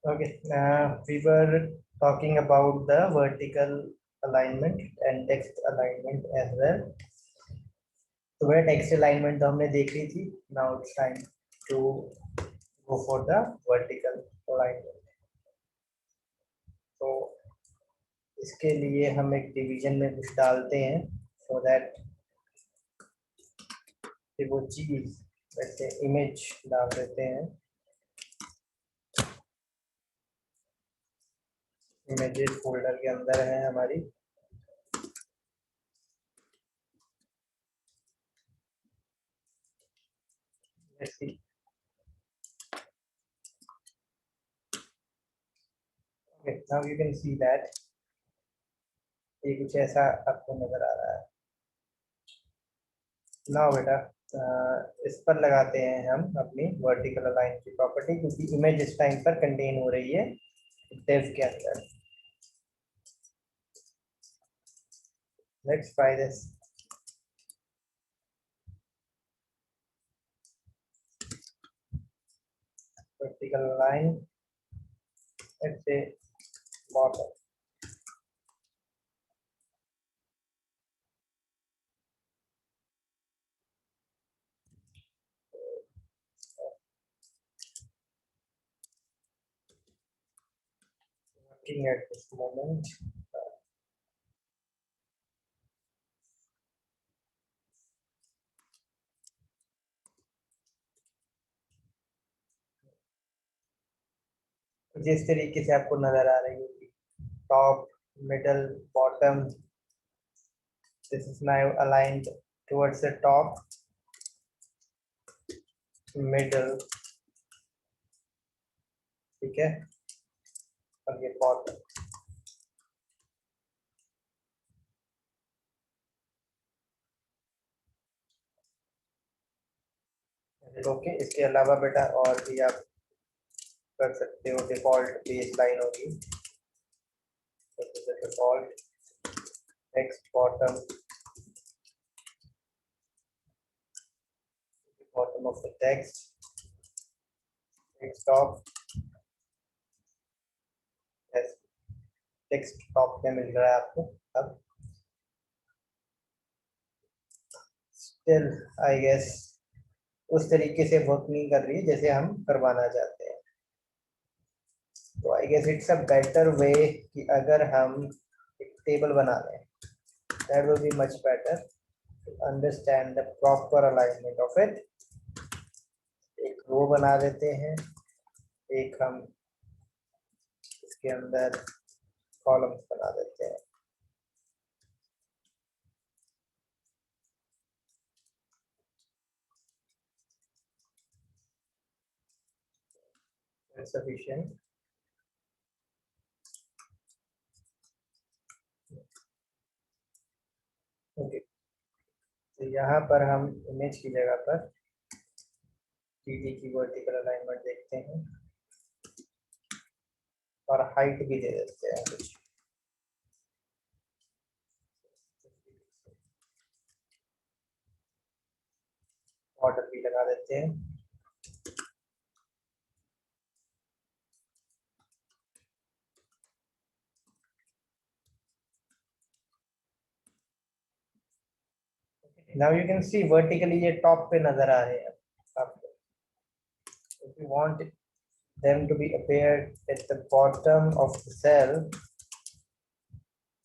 Okay, we were talking about the vertical alignment and text alignment as well. तो वह text alignment तो हमने देख ली थी. Now it's time to go for the vertical alignment. तो इसके लिए हम एक डिवीजन में कुछ डालते हैं so that वो चीज वैसे इमेज डाल देते हैं. इमेजेस फोल्डर के अंदर है हमारी. Let's see. Okay, now you can see that ये कुछ ऐसा आपको नजर आ रहा है. ना बेटा इस पर लगाते हैं हम अपनी वर्टिकल अलाइन की प्रॉपर्टी, क्योंकि इमेज इस टाइम पर कंटेन हो रही है div के अंदर. Let's try this. Vertical line, let's say bottom. Working at this moment. जिस तरीके से आपको नजर आ रही होगी, top, middle, bottom. This is now aligned towards the top, middle, ठीक है, और ये bottom. ओके, इसके अलावा बेटा और भी आप कर सकते हो. डिफॉल्ट बेस लाइन होगी, default text bottom, bottom of the text, text top. Yes, text top में मिल रहा है आपको. अब still I guess उस तरीके से वर्क नहीं कर रही है जैसे हम करवाना चाहते हैं. तो I guess it's a better way कि अगर हम एक टेबल बना लें, that will be much better to understand the proper alignment of it. एक रो बना देते हैं, एक हम इसके अंदर कॉलम्स बना देते हैं. That's sufficient. ओके, तो यहाँ पर हम इमेज की जगह पर टीटी की वर्टिकल अलाइनमेंट देखते हैं और हाइट भी दे देते हैं कुछ. ऑर्डर भी लगा देते हैं. Now you can C vertically ये टॉप पे नजर आ रहे हैं आपको. If you want them to be appeared at the bottom of the cell,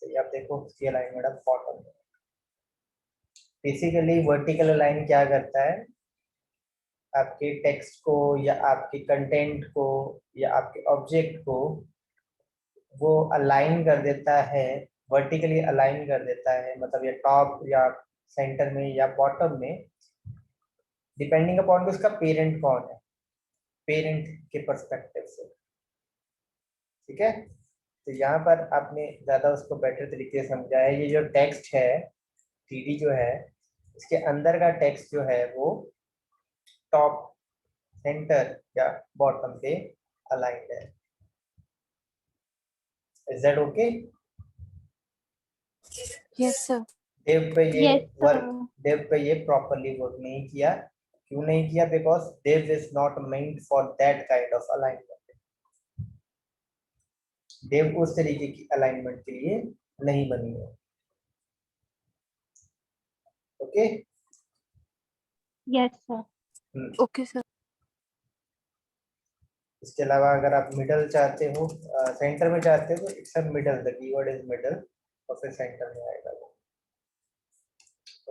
तो ये आप देखो इसकी अलाइनमेंट अब बॉटम में. बेसिकली वर्टिकल अलाइन क्या करता है, आपके टेक्स्ट को या आपके कंटेंट को या आपके ऑब्जेक्ट को वो अलाइन कर देता है, वर्टिकली अलाइन कर देता है. मतलब ये टॉप या सेंटर में या बॉटम में, डिपेंडिंग अपॉन उसका पेरेंट कौन है, पेरेंट के पर्सपेक्टिव से. ठीक है, तो यहाँ पर आपने ज्यादा उसको बेटर तरीके से समझा है. ये जो टेक्स्ट है टीडी जो है, इसके अंदर का टेक्स्ट जो है वो टॉप, सेंटर या बॉटम पे अलाइंड है. Is that okay? Yes sir. देव पे ये Yes, sir. वर्क, देव पे ये प्रॉपरली वर्क नहीं किया. क्यों नहीं किया? Because div is not meant for that kind of alignment. Div उस तरीके की अलाइनमेंट के लिए नहीं बनी है। Okay yes sir. Okay sir. इसके अलावा अगर आप मिडल चाहते हो, सेंटर में चाहते हो तो it's a middle, the keyword is middle और फिर सेंटर में आएगा वो।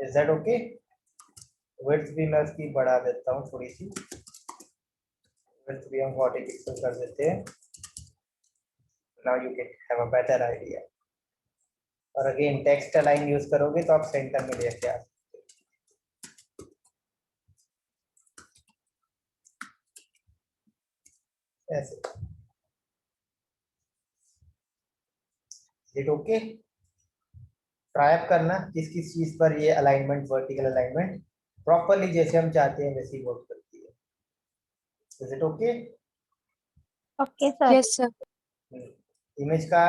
Is that okay? विड्थ भी मैं उसकी बढ़ा देता हूँ थोड़ी सी, विड्थ भी हम 40 पिक्सल कर देते हैं। Now you can have a better idea. और अगेन टेक्स्ट अलाइन यूज करोगे तो आप सेंटर में लेके आ ऐसे। It okay? ट्राई अप करना किस किस चीज पर ये अलाइनमेंट, वर्टिकल अलाइनमेंट प्रॉपरली जैसे हम चाहते हैं वैसे ही वर्क करती है। Is it okay? Okay sir. Yes sir. Image का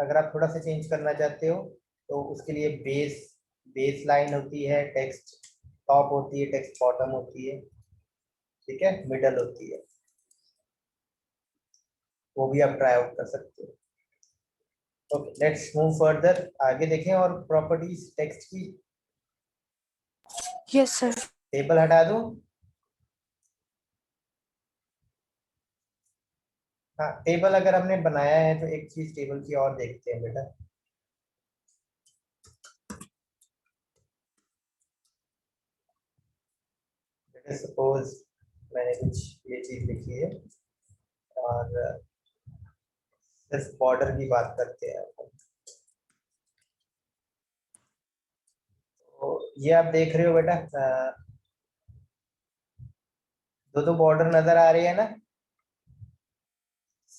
अगर आप थोड़ा सा चेंज करना चाहते हो तो उसके लिए बेस लाइन होती है, टेक्स्ट टॉप होती है, टेक्स्ट बॉटम होती है, ठीक है, मिडल होती है, वो भी आप ट्राई आउट कर सकते हो। ओके लेट्स मूव फर्दर, आगे देखें और प्रॉपर्टीज टेक्स्ट की। Yes sir. टेबल हटा दूं? हाँ, टेबल अगर हमने बनाया है तो एक चीज टेबल की और देखते हैं बेटा। सपोज मैंने कुछ ये चीज लिखी है और सिर्फ बॉर्डर की बात करते हैं। तो ये आप देख रहे हो बेटा, दो दो बॉर्डर नजर आ रही है ना,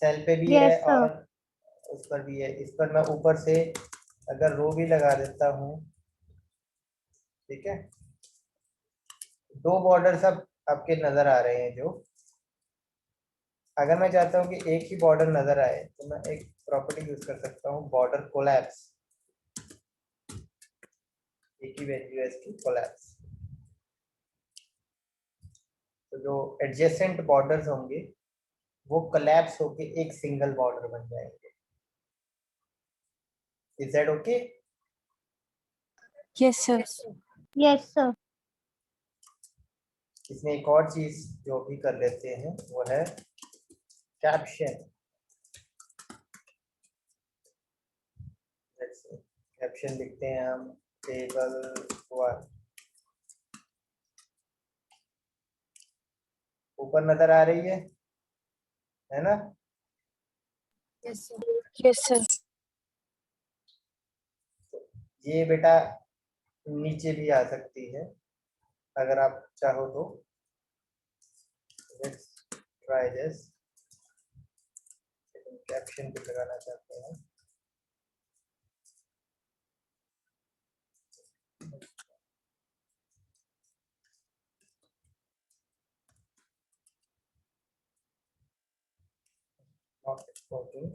सेल पे भी है यस और सर। उस पर भी है। इस पर मैं ऊपर से अगर रो भी लगा देता हूँ, ठीक है, दो बॉर्डर सब आपके नजर आ रहे हैं। जो अगर मैं चाहता हूँ कि एक ही बॉर्डर नजर आए तो मैं एक प्रॉपर्टी यूज कर सकता हूँ, बॉर्डर कोलैप्स। एक ही वैल्यू है इसकी, कोलैप्स। तो जो एडजेसेंट बॉर्डर्स होंगे वो कोलैप्स होके एक सिंगल बॉर्डर बन जाएंगे। Is that okay? Yes sir. Yes sir. इसमें एक और चीज जो भी कर लेते हैं वो है कैप्शन। कैप्शन लिखते हैं हम, टेबल 1 ऊपर नजर आ रही है ना? Yes sir. Yes sir. ये बेटा नीचे भी आ सकती है अगर आप चाहो तो। Let's try this. कैप्शन भी लगाना चाहते हैं, not exporting.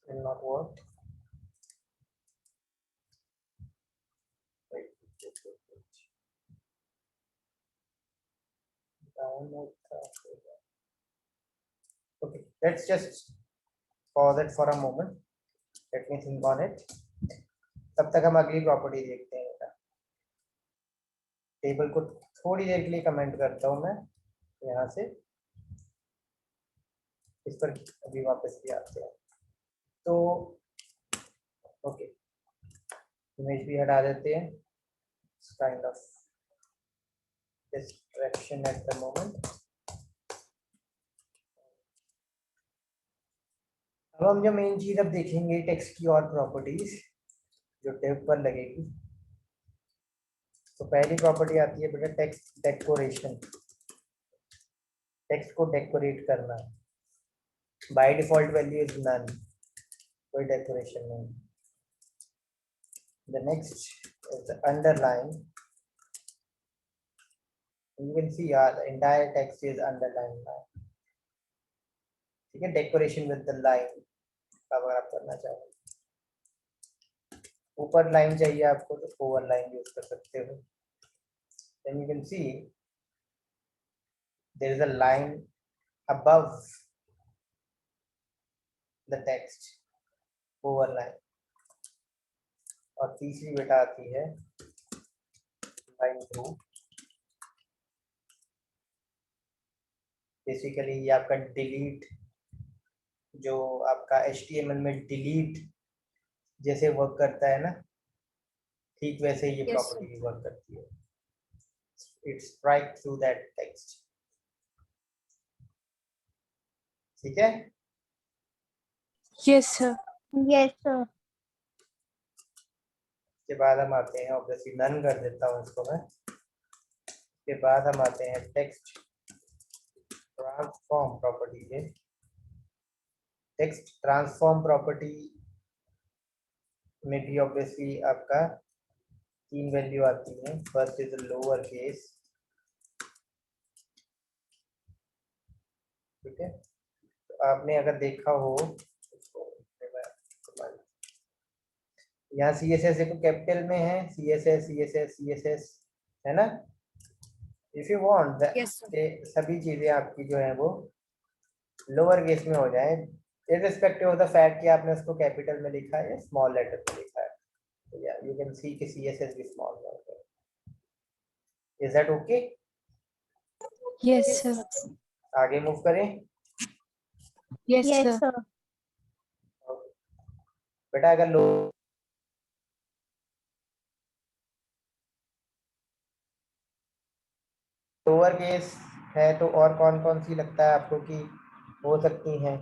will not work. Wait. Download का होगा। Okay, let's just pause it for a moment. Let me think on it. तब तक हम अगली प्रॉपर्टी देखते हैं बेटा। टेबल को थोड़ी देर के लिए कमेंट करता हूँ मैं यहाँ से, इस पर अभी वापस भी आते हैं। तो ओके, इमेज भी हटा देते हैं, kind of distraction at the moment। अब हम जो मेन चीज अब देखेंगे टेक्स्ट की और प्रॉपर्टीज जो टेब पर लगेगी। तो पहली प्रॉपर्टी आती है बेटा टेक्स्ट डेकोरेशन, टेक्स्ट को डेकोरेट करना। By default value is none, कोई डेकोरेशन नहीं। The next is the underline. You can see the entire text is underlined now, ठीक है, डेकोरेशन विद द लाइन अगर आप करना चाहो। ऊपर लाइन चाहिए आपको तो ओवर लाइन यूज कर सकते हो। Then you can see there is a line above the text, over line. और तीसरी बेटा आती है लाइन थ्रू। बेसिकली ये आपका डिलीट, जो आपका HTML में डिलीट जैसे वर्क करता है ना, ठीक वैसे ये Yes, प्रॉपर्टी भी वर्क करती है। It strike through that text. ठीक है। yes sir, Yes, sir. के बाद हम आते हैं, ऑब्वियसली नन कर देता हूँ इसको मैं। के बाद हम आते हैं टेक्स्ट ट्रांसफॉर्म प्रॉपर्टी पे। टेक्स्ट ट्रांसफॉर्म प्रॉपर्टी में भी ऑब्वियसली आपका 3 वैल्यू आती है। फर्स्ट इज लोअर केस, ठीक है। तो आपने अगर देखा हो यहाँ CSS देखो कैपिटल में है, CSS है ना। If you want yes sir, सभी चीजें आपकी जो है वो लोअर केस में हो जाए, इररिस्पेक्टिव ऑफ द फैक्ट कि आपने उसको कैपिटल में लिखा है या स्मॉल लेटर में लिखा है। तो या यू कैन सी कि CSS भी स्मॉल है। Is that okay? yes sir, आगे मूव करें। yes Yes, sir, sir. बेटा अगर लोअर केस है तो और कौन कौन सी लगता है आपको कि हो सकती हैं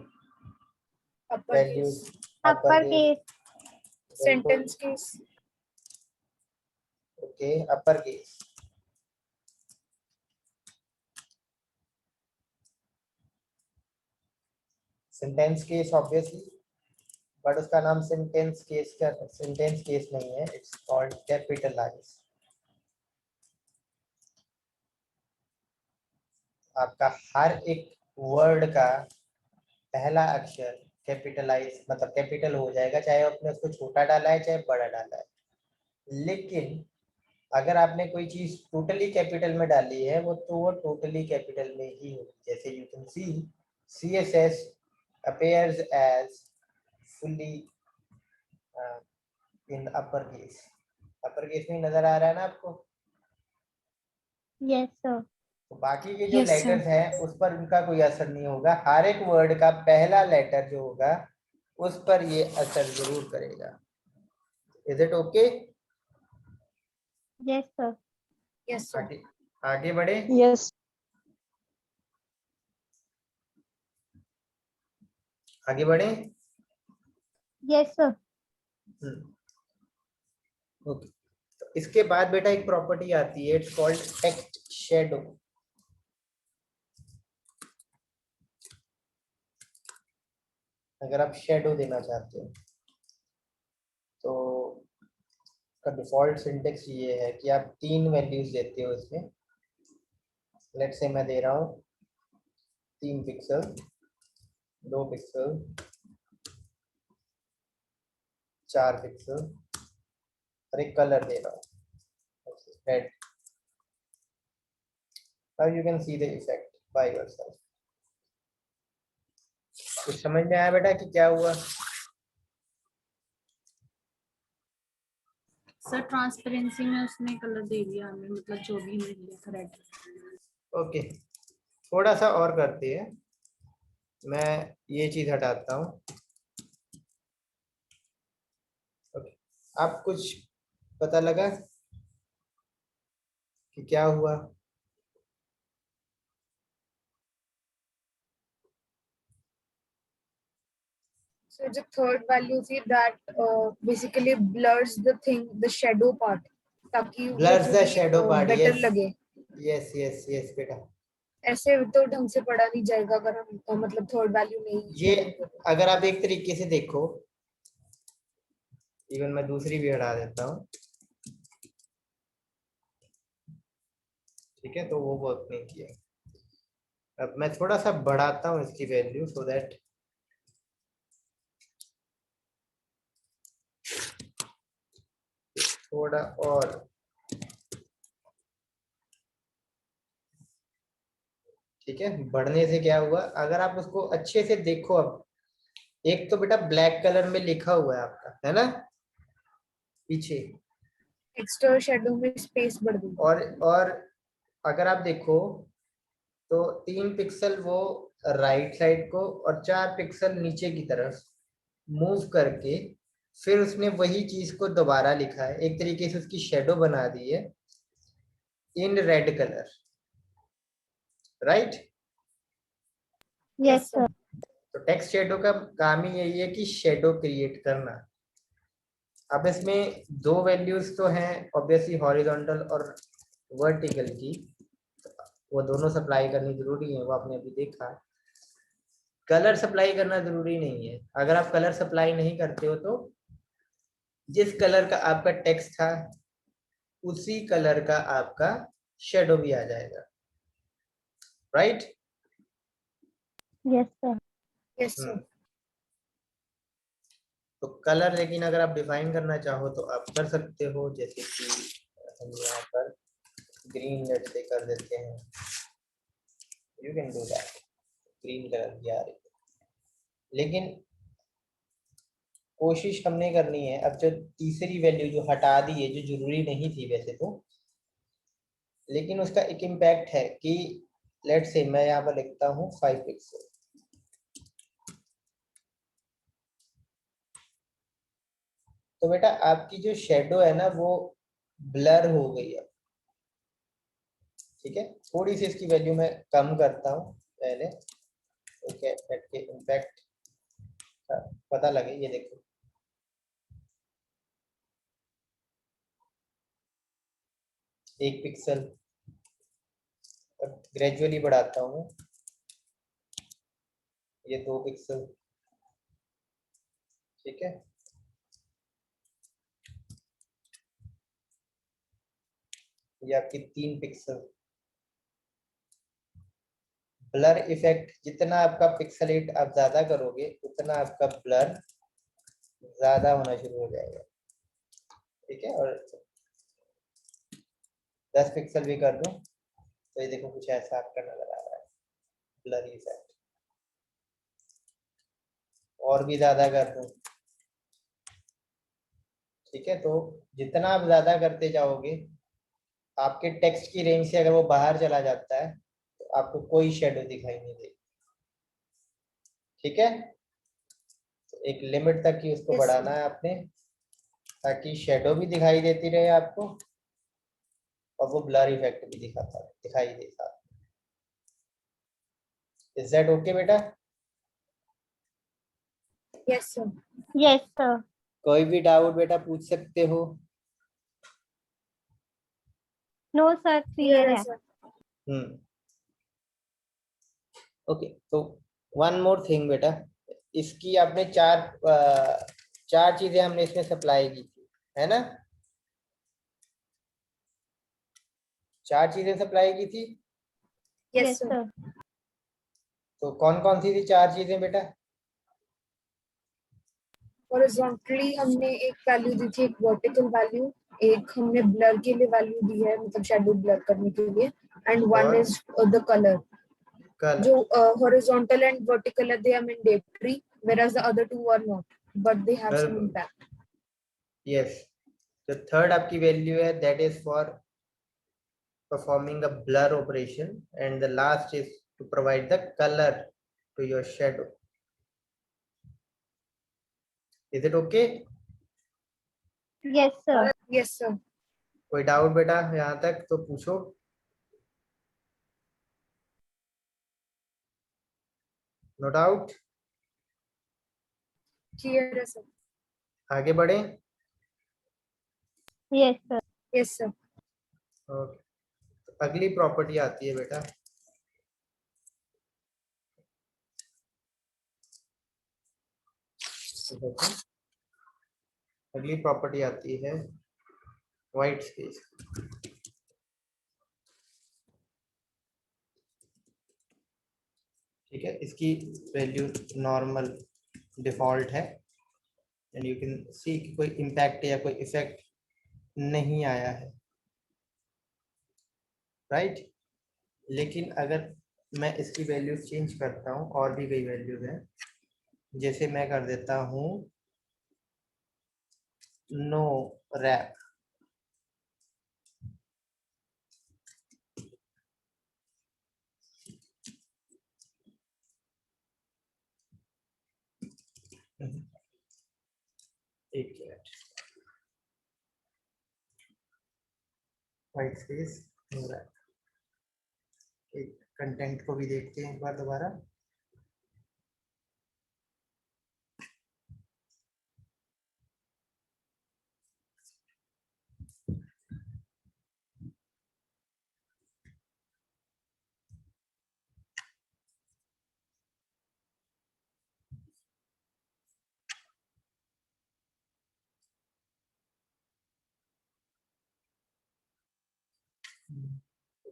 upper values? case, upper Upper case, case. sentence case, okay upper case. Sentence case obviously, but उसका नाम सेंटेंस केस नहीं है, इट्स कॉल्ड कैपिटलाइज। आपका हर एक वर्ड का पहला अक्षर कैपिटलाइज मतलब कैपिटल हो जाएगा, चाहे आपने उसको छोटा डाला है चाहे बड़ा डाला है। लेकिन अगर आपने कोई चीज टोटली कैपिटल में डाली है वो तो वो टोटली कैपिटल में ही होगी। जैसे you can C CSS appears as fully in upper case. Upper case में नजर आ रहा है ना आपको। Yes, sir. तो बाकी के जो yes sir, लेटर्स हैं उस पर उनका कोई असर नहीं होगा। हर एक वर्ड का पहला लेटर जो होगा उस पर ये असर जरूर करेगा। Is it okay? Yes, sir. yes sir, आगे आगे बढ़े। yes, आगे बढ़े। Yes, sir. ओके। तो इसके बाद बेटा एक प्रॉपर्टी आती है, इट्स कॉल्ड टेक्स्ट शेडो। अगर आप शेडो देना चाहते हो तो का डिफॉल्ट सिंटेक्स ये है कि आप 3 वैल्यूज देते हो इसमें। लेट्स से मैं दे रहा हूँ 3 पिक्सल, 2 पिक्सल, 4 पिक्सल और एक कलर दे रहा हूँ red. Now you can see the effect by yourself. कुछ समझ में आया बेटा कि क्या हुआ? सर ट्रांसपेरेंसी में उसने कलर दे दिया हमें, मतलब जो भी हमने लिखा रेड। ओके, थोड़ा सा और करते हैं। मैं ये चीज हटाता हूँ। ओके, आप कुछ पता लगा कि क्या हुआ? so the third value थी that basically blurs the thing, the shadow part, ताकि वो ब्लर्स द थोड़ी शैडो पार्ट। better यस लगे। यस यस यस बेटा। ऐसे तो ढंग से पढ़ा नहीं जाएगा अगर हम मतलब थर्ड वैल्यू नहीं ये करेंगे तो। अगर आप एक तरीके से देखो, इवन मैं दूसरी भी हटा देता हूँ, ठीक है, तो वो वर्क नहीं किया। अब मैं थोड़ा सा बढ़ाता हूँ इसकी वैल्यू सो दैट थोड़ा और ठीक है। बढ़ने से क्या हुआ, अगर आप उसको अच्छे से देखो, अब एक तो बेटा ब्लैक कलर में लिखा हुआ है आपका, है ना, पीछे, एक्स्ट्रा शेडो में स्पेस बढ़ गई। और अगर आप देखो तो 3 पिक्सल वो राइट साइड को और 4 पिक्सल नीचे की तरफ मूव करके फिर उसने वही चीज को दोबारा लिखा है, एक तरीके से उसकी शेडो बना दी है in red colour, right. Yes, sir. तो टेक्स्ट शेडो का काम ही यही है कि शेडो क्रिएट करना। अब इसमें दो वैल्यूज तो हैं ऑब्वियसली, हॉरिजॉन्टल और वर्टिकल की, वो दोनों सप्लाई करनी जरूरी है, वो आपने अभी देखा। कलर सप्लाई करना जरूरी नहीं है, अगर आप कलर सप्लाई नहीं करते हो तो जिस कलर का आपका टेक्स्ट था उसी कलर का आपका शेडो भी आ जाएगा, right. Yes, sir. Yes sir. तो कलर लेकिन अगर आप डिफाइन करना चाहो तो आप कर सकते हो, जैसे कि हम यहाँ पर ग्रीन लेट से कर देते हैं, you can do that, green colour की आ रही है, लेकिन कोशिश हमने करनी है। अब जो तीसरी वैल्यू जो हटा दी है, जो जरूरी नहीं थी वैसे तो, लेकिन उसका एक इम्पैक्ट है कि लेट से मैं यहाँ पर लिखता हूँ 5 पिक्सल, तो बेटा आपकी जो शेडो है ना वो ब्लर हो गई है, ठीक है। थोड़ी सी इसकी वैल्यू मैं कम करता हूँ पहले, ओके, के इम्पैक्ट पता लगे। ये देखो 1 पिक्सल, ग्रेजुअली बढ़ाता हूँ, ये 2 पिक्सल, ठीक है, ये आपकी 3 पिक्सल। ब्लर इफेक्ट जितना आपका पिक्सलेट आप ज्यादा करोगे उतना आपका ब्लर ज्यादा होना शुरू हो जाएगा, ठीक है। और 10 पिक्सल भी कर दूं तो ये देखो कुछ ऐसा आपका नजर आ रहा है ब्लर इफेक्ट, और भी ज्यादा कर दूं, ठीक है। तो जितना आप ज्यादा करते जाओगे आपके टेक्स्ट की रेंज से अगर वो बाहर चला जाता है तो आपको कोई शेडो दिखाई नहीं देगी, ठीक है। तो एक लिमिट तक ही उसको Yes, बढ़ाना है आपने, ताकि शेडो भी दिखाई देती रहे आपको और वो ब्लर इफेक्ट भी दिखाई दे साथ। इज दैट ओके बेटा? Yes sir. Yes, sir. कोई भी डाउट बेटा पूछ सकते हो। No, sir. Clear क्लियर है है. सर। ओके, तो वन मोर थिंग बेटा, इसकी आपने चार चीजें हमने इसमें सप्लाई की थी, है ना, 4 चीजें सप्लाई की थी। Yes Yes, sir. sir. तो कौन कौन सी थी 4 चीजें बेटा? हॉरिजॉन्टली हमने एक वैल्यू दी थी, एक वर्टिकल वैल्यू, एक हमने ब्लर के लिए वैल्यू दी है, मतलब शेडो ब्लर करने के लिए, एंड वन और इज द कलर। कलर, जो हॉरिजॉन्टल एंड वर्टिकल है, they are mandatory, whereas the other two are not, but they have some impact. Yes. तो थर्ड आपकी वैल्यू है that is for performing a blur operation, and the last is to provide the color to your shadow. Is it okay? Yes, sir. Yes sir. कोई doubt बेटा यहाँ तक तो पूछो। No doubt, Clear है sir. आगे बढ़े। Yes, sir. Yes sir. Okay, तो अगली प्रॉपर्टी आती है बेटा, देखो अगली प्रॉपर्टी आती है व्हाइट स्पेस। ठीक है, इसकी वैल्यू नॉर्मल डिफॉल्ट है, एंड यू कैन सी कि कोई इम्पैक्ट या कोई इफेक्ट नहीं आया है, राइट। लेकिन अगर मैं इसकी वैल्यूज चेंज करता हूँ, और भी कई वैल्यूज हैं, जैसे मैं कर देता हूँ नो रैप, एक minute, white space no wrap. एक कंटेंट को भी देखते हैं एक बार दोबारा।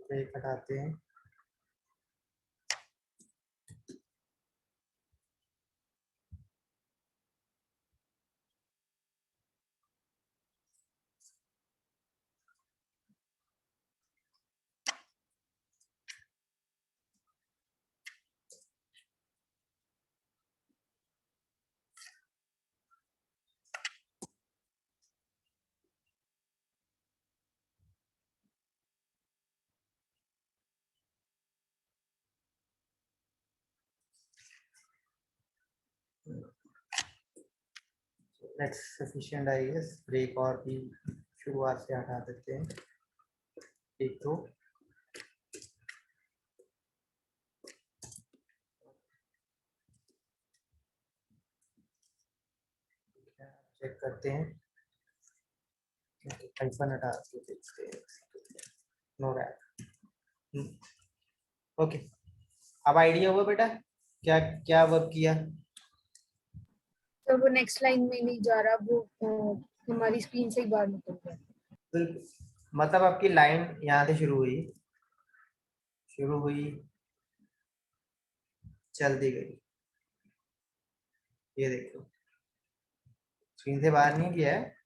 ब्रेक हटाते हैं। Let's sufficient I guess, break और भी शुरुआत से हटा देते हैं एक दो। चेक करते हैं, हाइफन हटा के देखते हैं, नो रैप। ओके, अब आइडिया हुआ बेटा क्या क्या वर्क किया? तो वो नेक्स्ट लाइन में नहीं जा रहा, वो हमारी स्क्रीन से ही बाहर निकल गया। बिल्कुल, मतलब आपकी लाइन यहाँ से शुरू हुई चलती गई, ये देखो स्क्रीन से बाहर नहीं किया है,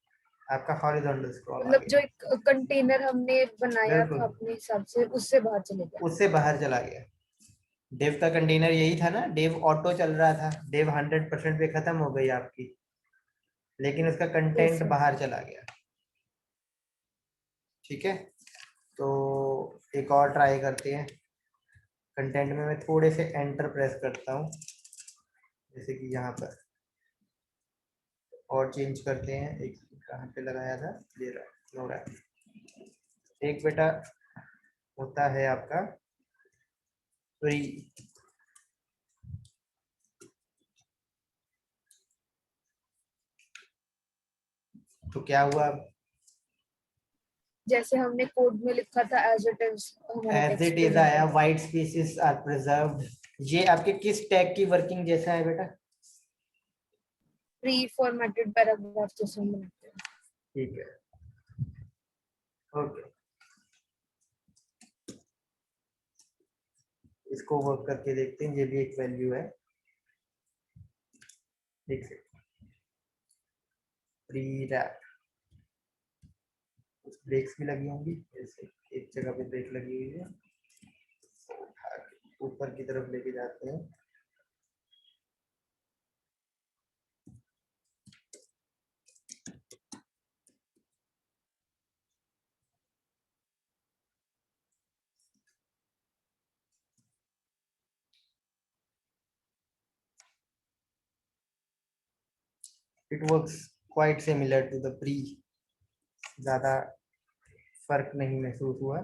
आपका हॉरिजॉन्टल स्क्रॉल आ मतलब जो गया। एक कंटेनर हमने बनाया बिल्कुल, था अपने हिसाब से, उससे बाहर चले गया। उससे बाहर चला गया। डेव का कंटेनर यही था ना, डेव ऑटो चल रहा था, डेव 100% पे खत्म हो गई आपकी, लेकिन उसका कंटेंट Yes, बाहर चला गया। ठीक है, तो एक और ट्राई करते हैं। कंटेंट में मैं थोड़े से एंटर प्रेस करता हूँ, जैसे कि यहाँ पर, और चेंज करते हैं। एक कहाँ पे लगाया था, ये रहा, नो रहा। एक बेटा होता है आपका फ्री, तो क्या हुआ, जैसे हमने कोड में लिखा था एज इट इज हमारा एज टेक्स्ट इट इज आया, व्हाइट स्पेसेस आर प्रिजर्व्ड। ये आपके किस टैग की वर्किंग जैसा है बेटा? प्री फॉर्मेटेड पैराग्राफ जैसे हम बनाते हैं। ठीक है, ओके, इसको वर्क करके देखते हैं। ये भी एक वैल्यू है, ठीक है, प्री रैप। ब्रेक्स भी लगी होंगी, जैसे एक जगह पे ब्रेक लगी हुई है, ऊपर की तरफ लेके जाते हैं। It works quite similar to the pre, ज्यादा फर्क नहीं महसूस हुआ।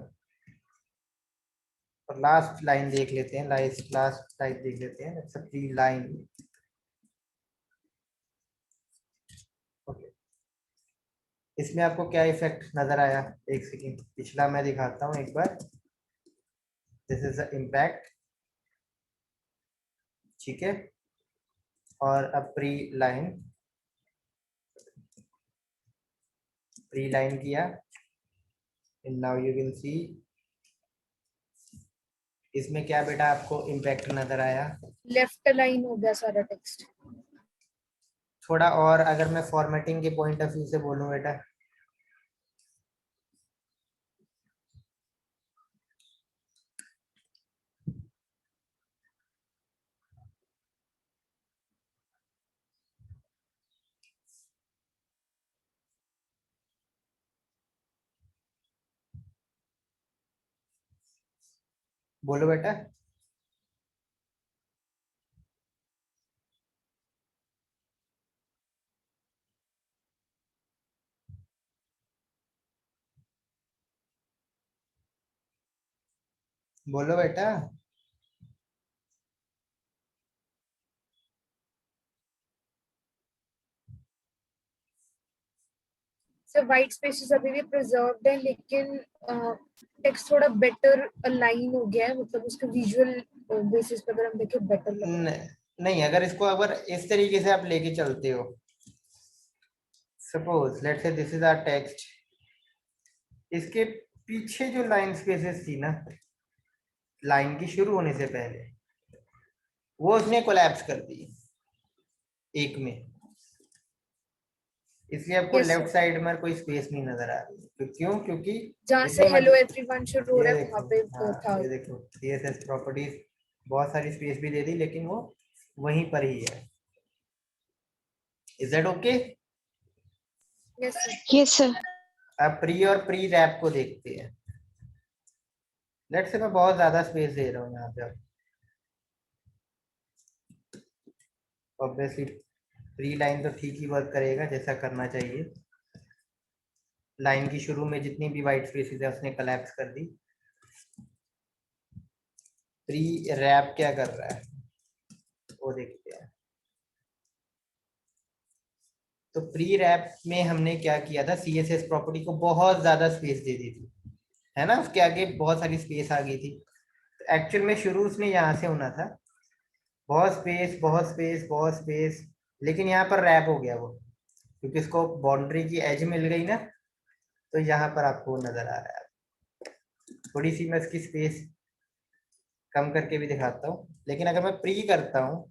और लास्ट लाइन देख लेते हैं, लास्ट लाइन देख लेते हैं, अच्छा प्री लाइन। ओके, इसमें आपको क्या इफेक्ट नजर आया? एक सेकेंड, पिछला मैं दिखाता हूँ एक बार। दिस इज द इम्पैक्ट, ठीक है। और अब प्री लाइन किया, एंड नाउ यू कैन सी, इसमें क्या बेटा आपको इम्पैक्ट नजर आया? लेफ्ट लाइन हो गया सारा टेक्स्ट। थोड़ा और अगर मैं फॉर्मेटिंग के पॉइंट ऑफ व्यू से बोलूं बेटा, बोलो बेटा। बोलो बेटा। सर वाइट स्पेसेस अभी भी प्रिजर्व्ड है, लेकिन टेक्स्ट थोड़ा बेटर अलाइन हो गया है, मतलब उसके विजुअल बेसिस पर अगर हम देखें बेटर लग रहा है। नहीं, अगर इसको अगर इस तरीके से आप लेके चलते हो, suppose let's say this is our text, इसके पीछे जो लाइन स्पेसेस थी ना, लाइन की शुरू होने से पहले, वो उसने कोलैप्स कर दी एक में, इसलिए आपको Yes, लेफ्ट sir. साइड में कोई स्पेस नहीं नजर आ रही। क्यों? क्योंकि जहाँ से इसमें हेलो मतलब एवरीवन शुरू हो ये रहा है वहां देखो, पे हाँ था। ये देखो, CSS प्रॉपर्टीज बहुत सारी स्पेस भी दे दी, लेकिन वो वहीं पर ही है। Is that okay? Yes sir. Yes sir. अब प्री और प्री रैप को देखते हैं। लेट्स से मैं बहुत ज्यादा स्पेस दे रहा हूँ यहाँ पे। ऑब्वियसली प्री लाइन तो ठीक ही वर्क करेगा जैसा करना चाहिए। लाइन की शुरू में जितनी भी वाइट स्पेसेस है उसने कोलैप्स कर दी। प्री रैप क्या कर रहा है वो देखते हैं। तो प्री रैप में हमने क्या किया था, CSS प्रॉपर्टी को बहुत ज्यादा स्पेस दे दी थी, है ना, उसके आगे बहुत सारी स्पेस आ गई थी। तो एक्चुअल में शुरू उसने यहाँ से होना था, बहुत स्पेस बहुत स्पेस बहुत स्पेस, लेकिन यहाँ पर रैप हो गया वो, क्योंकि इसको बाउंड्री की एज मिल गई ना, तो यहाँ पर आपको नजर आ रहा है। थोड़ी सी मैं इसकी स्पेस कम करके भी दिखाता हूँ, लेकिन अगर मैं प्री करता हूँ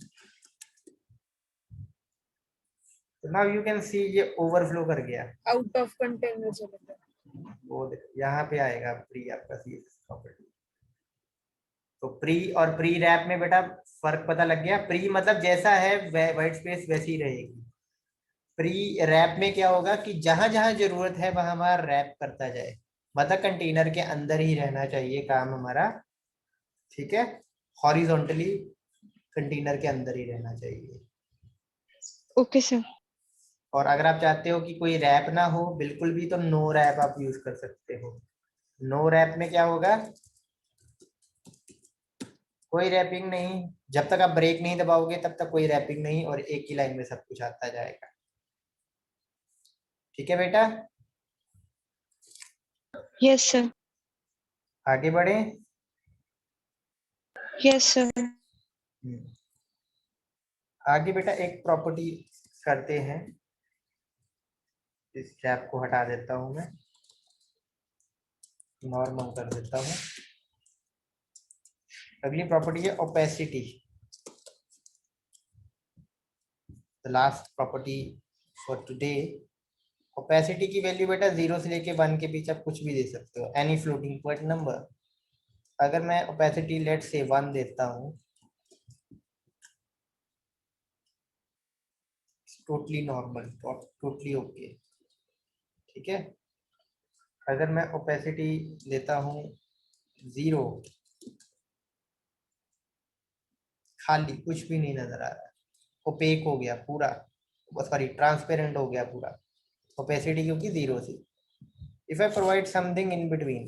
तो नाउ यू कैन सी ये ओवरफ्लो कर गया। आउट ऑफ कंटेनर चला गया। वो यहाँ पे आएगा प्री आपका CSS प्रॉपर्टी। तो प्री और प्री रैप में बेटा फर्क पता लग गया। प्री मतलब जैसा है वाइट स्पेस वैसी ही रहेगी। प्री रैप में क्या होगा कि जहां जहां जरूरत है वहां वहां रैप करता जाए, मतलब कंटेनर के अंदर ही रहना चाहिए काम हमारा, ठीक है, हॉरिजॉन्टली कंटेनर के अंदर ही रहना चाहिए। Okay sir. और अगर आप चाहते हो कि कोई रैप ना हो बिल्कुल भी, तो नो रैप आप यूज कर सकते हो। नो रैप में क्या होगा, कोई रैपिंग नहीं, जब तक आप ब्रेक नहीं दबाओगे तब तक कोई रैपिंग नहीं, और एक ही लाइन में सब कुछ आता जाएगा। ठीक है बेटा, यस सर। आगे बढ़े। Yes sir. आगे बेटा एक प्रॉपर्टी करते हैं, इस रैप को हटा देता हूं मैं, नॉर्मल कर देता हूं। अगली प्रॉपर्टी है opacity, the last property for today. Opacity की वैल्यू बेटा 0 से लेके 1 के बीच आप कुछ भी दे सकते हो, एनी फ्लोटिंग पॉइंट नंबर। अगर मैं ओपेसिटी लेट से 1 देता हूं, टोटली नॉर्मल, टोटली ओके, ठीक है। अगर मैं ओपेसिटी देता हूं 0, खाली कुछ भी नहीं नजर आ रहा है, ओपेक हो गया पूरा, सॉरी ट्रांसपेरेंट हो गया पूरा, ओपेसिटी क्योंकि 0 थी। If I provide something in between,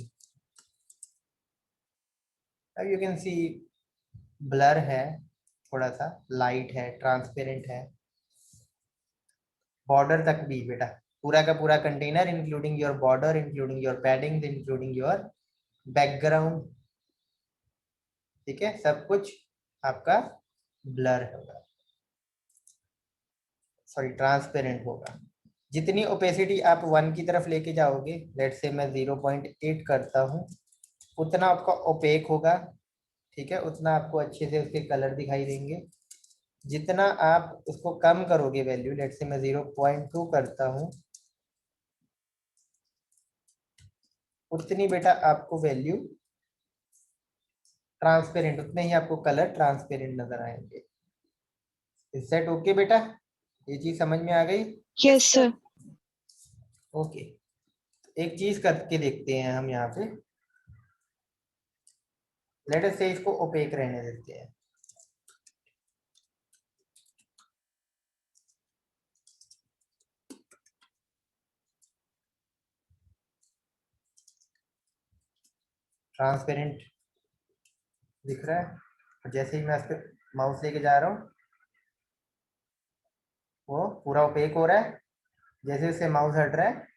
अब यू कैन सी ब्लर है, थोड़ा सा लाइट है, ट्रांसपेरेंट है, बॉर्डर तक भी बेटा, पूरा का पूरा container including your border, including your padding, including your background, ठीक है, सब कुछ आपका ब्लर होगा, सॉरी ट्रांसपेरेंट होगा। जितनी ओपेसिटी आप 1 की तरफ लेके जाओगे, लेट से मैं 0.8 करता हूँ, उतना आपका ओपेक होगा, ठीक है, उतना आपको अच्छे से उसके कलर दिखाई देंगे। जितना आप उसको कम करोगे वैल्यू, लेट से मैं 0.2 करता हूँ, उतनी बेटा आपको वैल्यू ट्रांसपेरेंट, उतने ही आपको कलर ट्रांसपेरेंट नजर आएंगे। इज दैट ओके बेटा, ये चीज समझ में आ गई? Yes sir. ओके, एक चीज करके देखते हैं हम यहाँ पे। लेट अस से इसको ओपेक रहने देते हैं। ट्रांसपेरेंट दिख रहा है, और जैसे ही मैं इस पे माउस लेके जा रहा हूँ वो पूरा ओपेक हो रहा है, जैसे उससे माउस हट रहा है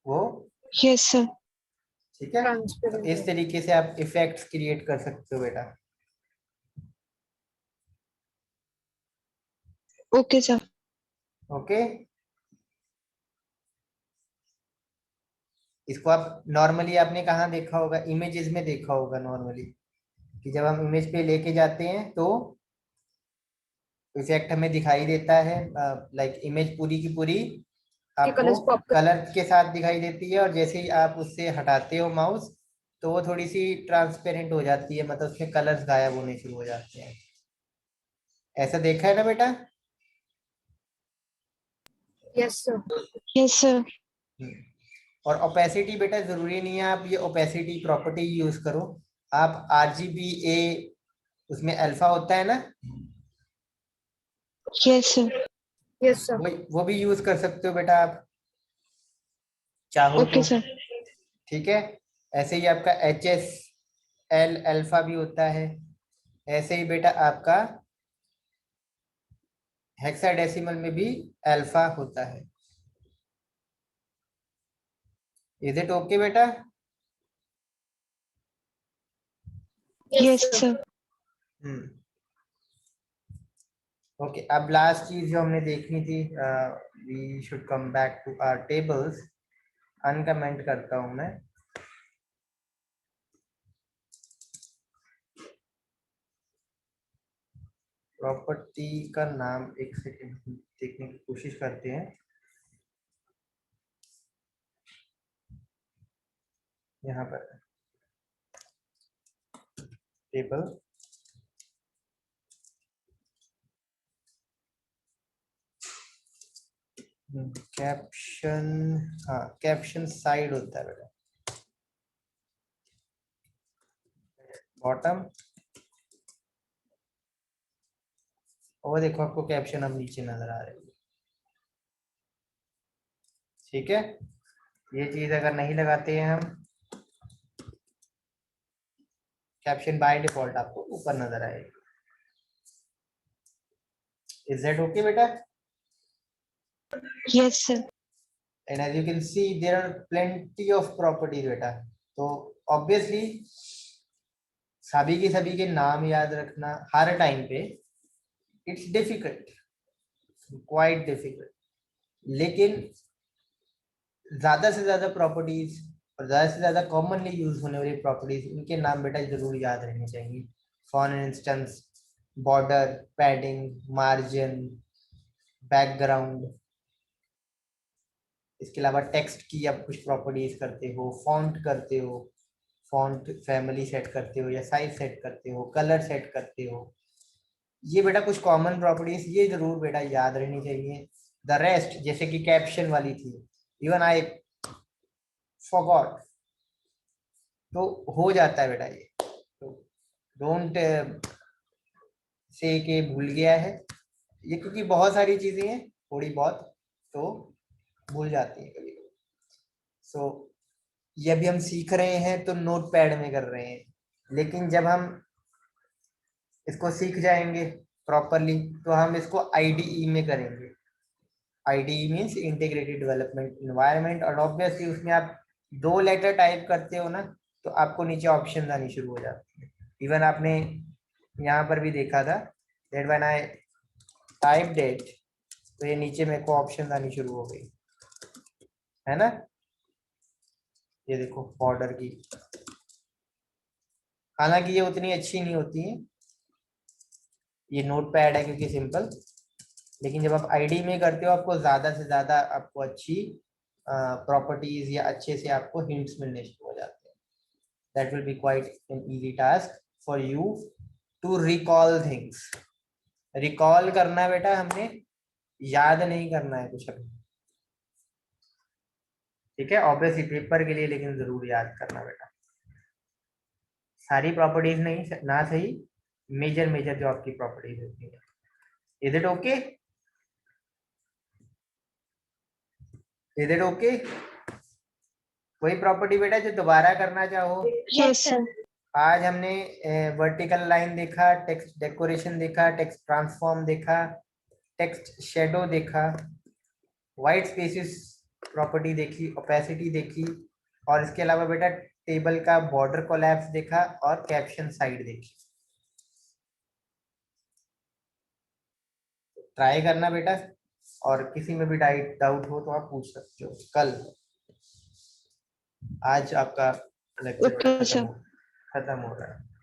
वो, Yes, sir. ठीक है। तो ट्रांसपेरेंट इस तरीके से आप इफेक्ट्स क्रिएट कर सकते हो बेटा। Okay, sir. ओके, इसको आप नॉर्मली आपने कहाँ देखा होगा, इमेजेस में देखा होगा नॉर्मली, कि जब हम इमेज पे लेके जाते हैं तो इफेक्ट हमें दिखाई देता है, लाइक इमेज पूरी की पूरी आपको कलर्स पॉप कर कलर के साथ दिखाई देती है, और जैसे ही आप उससे हटाते हो माउस तो वो थोड़ी सी ट्रांसपेरेंट हो जाती है, मतलब उसमें कलर्स गायब होने शुरू हो जाते हैं। ऐसा देखा है ना बेटा? Yes sir. Yes, sir. और ओपेसिटी बेटा जरूरी नहीं है आप ये ओपेसिटी प्रॉपर्टी यूज करो, आप RGBA उसमें अल्फा होता है ना, Yes, sir. Yes sir. वो भी यूज कर सकते हो बेटा आप चाहो Okay, तो, sir. ठीक है। ऐसे ही आपका HSL अल्फा भी होता है, ऐसे ही बेटा आपका हेक्साडेसिमल में भी अल्फा होता है। इज इट ओके बेटा? Yes, sir. ओके, अब लास्ट चीज जो हमने देखनी थी, we should come back to our tables. Uncomment करता हूं मैं, प्रॉपर्टी का नाम एक सेकंड देखने की कोशिश करते हैं। यहाँ पर टेबल, कैप्शन, हाँ कैप्शन साइड होता है बेटा, बॉटम, और देखो आपको कैप्शन अब नीचे नजर आ रही है, ठीक है। ये चीज अगर नहीं लगाते हैं हम, कैप्शन बाय डिफॉल्ट आपको ऊपर नजर आएगी। इज दैट ओके बेटा? Yes, sir. and as you can see there are plenty of properties बेटा। तो obviously सभी के नाम याद रखना हर टाइम पे इट्स डिफिकल्ट, क्वाइट डिफिकल्ट, लेकिन ज्यादा से ज्यादा प्रॉपर्टीज और ज्यादा से ज्यादा कॉमनली यूज होने वाली प्रॉपर्टीज, इनके नाम बेटा जरूर याद रहने चाहिए। For instance border, padding, margin, background, इसके अलावा टेक्स्ट की आप कुछ प्रॉपर्टीज करते हो, फॉन्ट करते हो, फॉन्ट फैमिली सेट करते हो या साइज सेट करते हो, कलर सेट करते हो, ये बेटा कुछ कॉमन प्रॉपर्टीज ये जरूर बेटा याद रहनी चाहिए। द रेस्ट जैसे कि कैप्शन वाली थी, इवन आई फॉरगॉट, तो हो जाता है बेटा ये, तो डोंट से के भूल गया है ये, क्योंकि बहुत सारी चीजें हैं थोड़ी बहुत तो भूल जाती है कभी। सो ये अभी हम सीख रहे हैं तो नोट पैड में कर रहे हैं, लेकिन जब हम इसको सीख जाएंगे प्रॉपरली तो हम इसको IDE में करेंगे। IDE means integrated development environment, और ऑब्वियसली उसमें आप 2 लेटर टाइप करते हो ना तो आपको नीचे ऑप्शन आनी शुरू हो जाती है। इवन आपने यहाँ पर भी देखा था that when I type date तो ये नीचे मेरे को ऑप्शन आनी शुरू हो गई है ना, ये देखो बॉर्डर की, हालांकि ये उतनी अच्छी नहीं होती है, ये नोट पैड है क्योंकि सिंपल, लेकिन जब आप आईडी में करते हो आपको ज्यादा से ज्यादा आपको अच्छी प्रॉपर्टीज या अच्छे से आपको हिंट्स मिलने शुरू हो जाते हैं। That will be quite an easy task for you to recall things. Recall करना बेटा हमने, याद नहीं करना है कुछ अभी, ठीक है, ऑब्वियसली पेपर के लिए, लेकिन जरूर याद करना बेटा। सारी प्रॉपर्टीज नहीं ना सही, मेजर मेजर जो आपकी प्रॉपर्टीज होती है। Is it okay? Is it okay? कोई प्रॉपर्टी बेटा जो दोबारा करना चाहो? Yes, sir. आज हमने वर्टिकल लाइन देखा, टेक्स्ट डेकोरेशन देखा, टेक्स्ट ट्रांसफॉर्म देखा, टेक्स्ट शेडो देखा, वाइट स्पेसेस प्रॉपर्टी देखी, ओपेसिटी देखी, और इसके अलावा बेटा टेबल का बॉर्डर कोलैप्स देखा और कैप्शन साइड देखी। ट्राई करना बेटा, और किसी में भी डाउट हो तो आप पूछ सकते हो कल। आज आपका लेक्चर Okay, sir. खत्म हो रहा है।